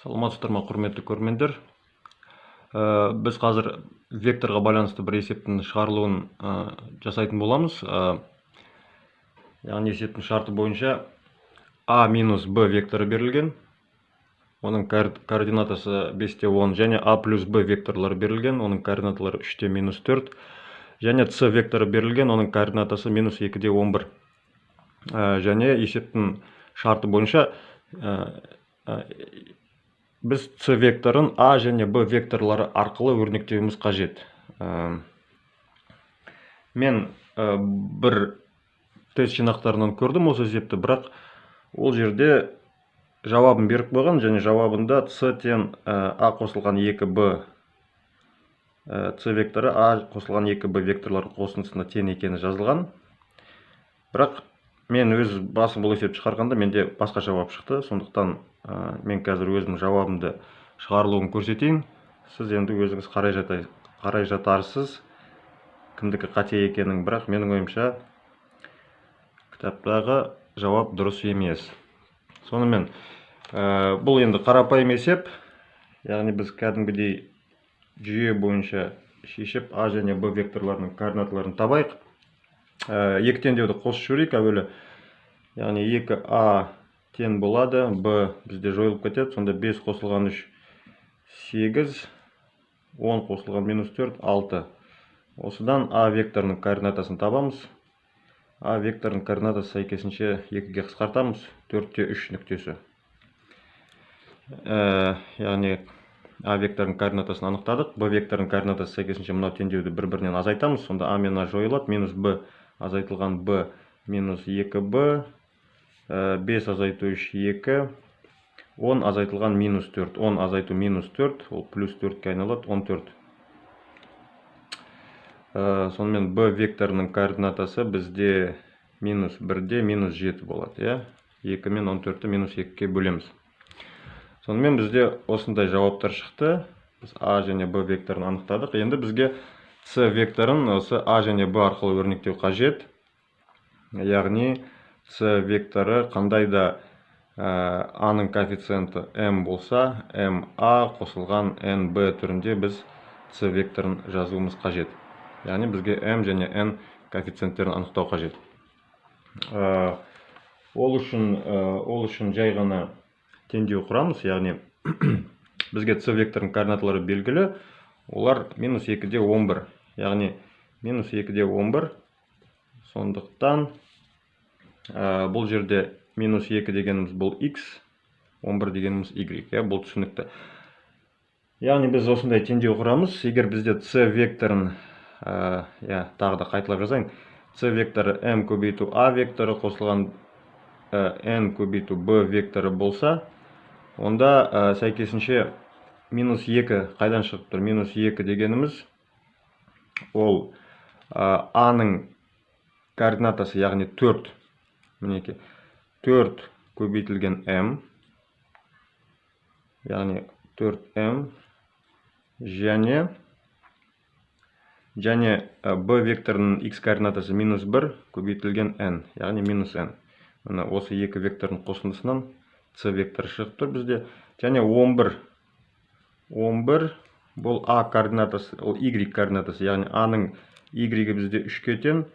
Саламатсыздар ма, құрметті көрермендер. Біз қазір векторға байланысты бір есептің шығарылуын жасайтын боламыз. Яғни есептің шарты бойынша a минус b векторы берілген. Оның координатасы 5-10 және a плюс b векторлары берілген. Оның координаталары 3-4. Және c векторы берілген. Оның координатасы минус 2-11. Және есептің шарты бойынша біз c векторын a және b векторлары арқылы өрнектеуіміз қажет. Мен бір тест жинақтарынан көрдім осы есепті, бірақ ол жерде жауабын беріп қойған, және жауабында c тен a қосылған 2b c векторы a қосылған 2b векторлардың қосындысына тең екені жазылған. Бірақ мен өз басым бұл есепті шығарғанда менде басқа жауап шықты. Сондықтан мен қазір өзім жауабымды шығарылуын көрсетейін. Сіз енді өзіңіз қарай жатарсыз кімдікі қате екенін, бірақ менің ойымша кітаптағы жауап дұрыс емес. Сонымен бұл енді қарапайым есеп. Яғни біз кәдімгідей жүйе бойынша шешіп a және b векторларының координаталарын табайық. Екі теңдеуді қосып жіберейік әуелі. Яғни 2a тең болады, b бізде жойылып кетеді. Сонда 5 қосылған 3 8, 10 қосылған минус 4 6. Осыдан a векторының координатасын табамыз. A векторының координатасы сәйкесінше 2-ге қысқартамыз, 4-3 нүктесі. Яғни a векторының координатасын анықтадық. B векторының координатасы сәйкесінше мынау теңдеуді бір-бірінен азайтамыз. Сонда a мен a жойылады. Минус b азайтылған b минус 2b, 5 азайту 3 2, 10 азайтылған минус 4. 10 азайту минус 4, ол плюс 4-ке айналады, 14. Сонымен b векторының координатасы бізде минус 1-де минус 7 болады. 2 мен 14-ті минус 2-ке бөлеміз. Сонымен бізде осындай жауаптар шықты. Біз a және b векторын анықтадық. Енді бізге c векторын осы a және b арқылы өрнектеу қажет. Яғни c векторы қандай да a-ның коэффициенті m болса, ma қосылған nb түрінде біз c векторын жазуымыз қажет. Яғни бізге m және n коэффициенттерін анықтау қажет. Ол үшін жай ғана теңдеу құрамыз. Яғни бізге c векторының координаталары белгілі. Олар минус 2-11. Яғни минус 2-11. Сондықтан бұл жерде минус 2 дегеніміз бұл x, 11 дегеніміз y. Бұл түсінікті. Яғни біз осындай теңдеу құрамыз. Егер бізде c векторын, тағы да қайталап жазайын, c векторы m көбейту a векторы қосылған n көбейту b векторы болса, онда сәйкесінше минус 2 қайдан шығып тұр? Минус 2 дегеніміз ол a-ның координатасы, яғни 4. Мінеке, 4 көбейтілген m, яғни 4m, және b векторының x координатасы минус 1 көбейтілген n, яғни минус n. Осы екі векторының қосындысынан c векторы шығып тұр бізде. Және 11 бұл a координатасы, ол y координатасы, яғни a-ның y-ге бізде 3-ке тең.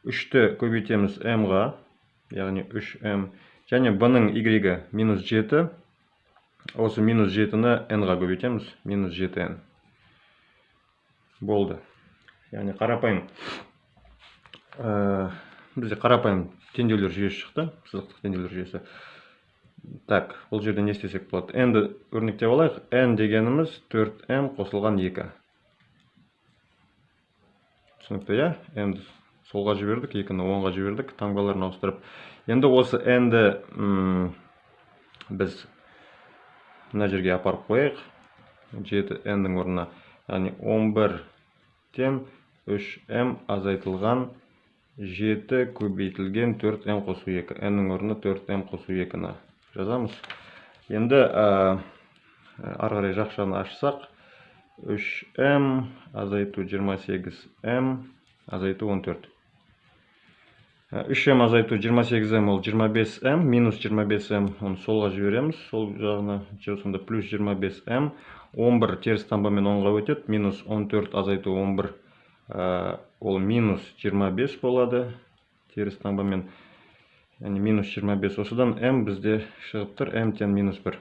3-ті көбейтеміз m-ға, яғни 3m, және b-ның y-ге минус 7. Осы минус 7-ні n-ға көбейтеміз, минус 7n. Болды. Яғни қарапайым, бізде қарапайым теңдеулер жүйесі шықты, сызықтық теңдеулер жүйесі. Так, бұл жерде не істесек болады? n-ді өрнектеп алайық. n дегеніміз 4m қосылған 2. Түсінікті, n-ді солға жібердік, 2-ні оңға жібердік, таңбаларын ауыстырып. Енді осы n-ді біз мына жерге апарып қойайық. 7n-дің орнына, яғни 11 тең 3m азайтылған 7 көбейтілген 4m қосу 2. n-ның орнына 4m қосу 2-ні жазамыз. Енді арғарай жақшаны ашсақ, 3m азайту 28m азайту 14. 3m азайту 28m ол 25m, минус 25m, оны солға жібереміз, сол жағына, сонда плюс 25m, 11 теріс таңбамен 10-ға өтеді, минус 14 азайту 11, ол минус 25 болады, теріс таңбамен, яғни минус 25, осыдан m бізде шығып тұр, m тен минус 1.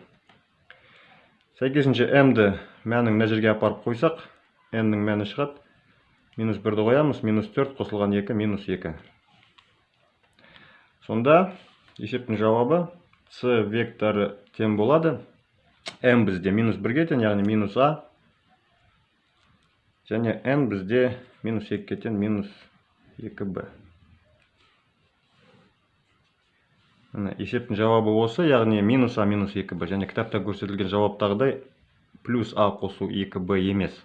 Сәйкесінше m-ді мәнің мына жерге апарып қойсақ, n-нің мәні шығады, минус 1-ді қоямыз, минус 4 қосылған 2, минус 2. Сонда есептің жауабы c векторы тең болады, m бізде минус 1-ге тең, яғни минус a, және n бізде минус 2-ге тең, минус 2b. Есептің жауабы осы, яғни минус a, минус 2b. Және кітапта көрсетілген жауаптағыдай плюс a қосу 2b емес.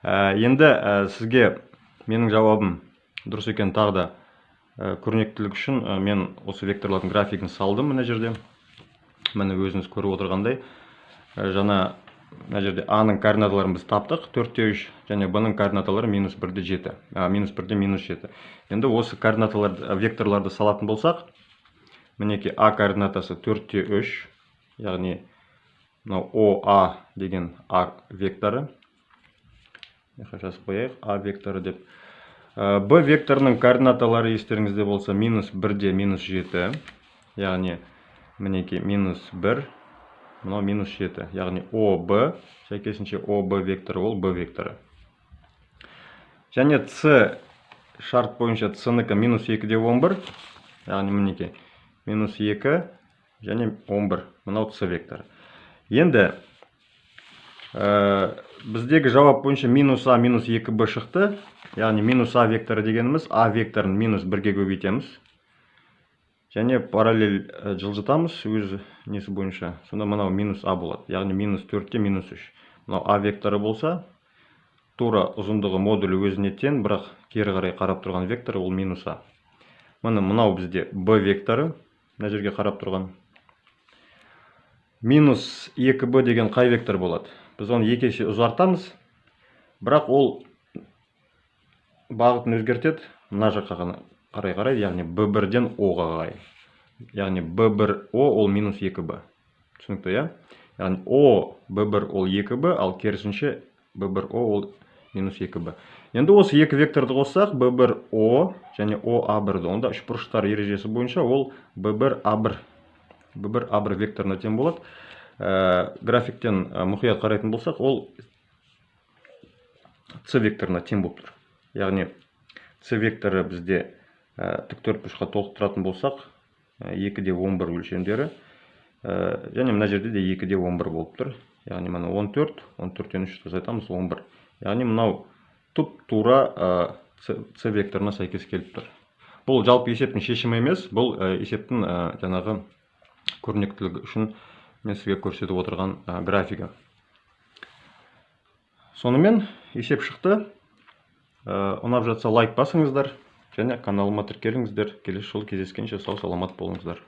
Енді сізге менің жауабым дұрыс екен тағы да көрнектілік үшін мен осы векторлардың графигін салдым мына жерде. Міне өзіңіз көріп отырғандай. Жаңа мына жерде a-ның координаталарын біз таптық, 4-3, және b-ның координаталары минус 1-де 7. Минус 1-де минус 7. Енді осы векторларды салатын болсақ, мінеке a координатасы 4-3, яғни OA деген a векторы. Жазып қояйық, a векторы деп. B векторының координаталары естеріңізде болса минус 1-де минус 7, яғни мінеке минус 1, мынау минус 7, яғни OB, сәйкесінше OB векторы ол B векторы. Және C шарт бойынша C-нікі минус 2-де 11, яғни мінеке минус 2 және 11, мынау C векторы. Енді біздегі жауап бойынша минус a, минус 2b шықты. Яғни минус a векторы дегеніміз a векторын минус 1-ге көбейтеміз. Және параллель жылжытамыз өз несі бойынша. Сонда мынау минус a болады. Яғни минус 4-те минус 3. Мынау a векторы болса, тура ұзындығы модулі өзіне тең, бірақ кері қарай қарап тұрған векторы ол минус a. Мынау бізде b векторы, мына жерге қарап тұрған. Минус 2b деген қай вектор болады? Біз оны 2 есе ұзартамыз, бірақ ол бағытын өзгертеді, мына жаққа қарай, яғни b1-ден o-ға қарай. Яғни b1o ол минус 2b. Түсінікті, я? Яғни o b1 ол 2b, ал керісінше b1o ол минус 2b. Енді осы екі векторды қоссақ, b1o және o-a1-ді. Онда үшбұрыштар ережесі бойынша ол b1a1 векторына тең болады. Графиктен мұқият қарайтын болсақ, ол c векторына тең болып тұр. Яғни c векторы бізде тіктөртбұрышқа толықтыратын болсақ, 2-де 11 өлшемдері, және мына жерде де 2-де 11 болып тұр. Яғни мына 14, 14-тен 3 азайтамыз 11. Яғни мынау тура c векторына сәйкес келіп тұр. Бұл жалпы есептің шешімі емес, бұл есептің жаңағы көрнектілігі үшін мен сізге көрсетіп отырған графигі. Сонымен есеп шықты. Ұнап жатса лайк басыңыздар, және каналыма тіркеліңіздер. Келесі жолы кездескенше сау саламат болыңыздар.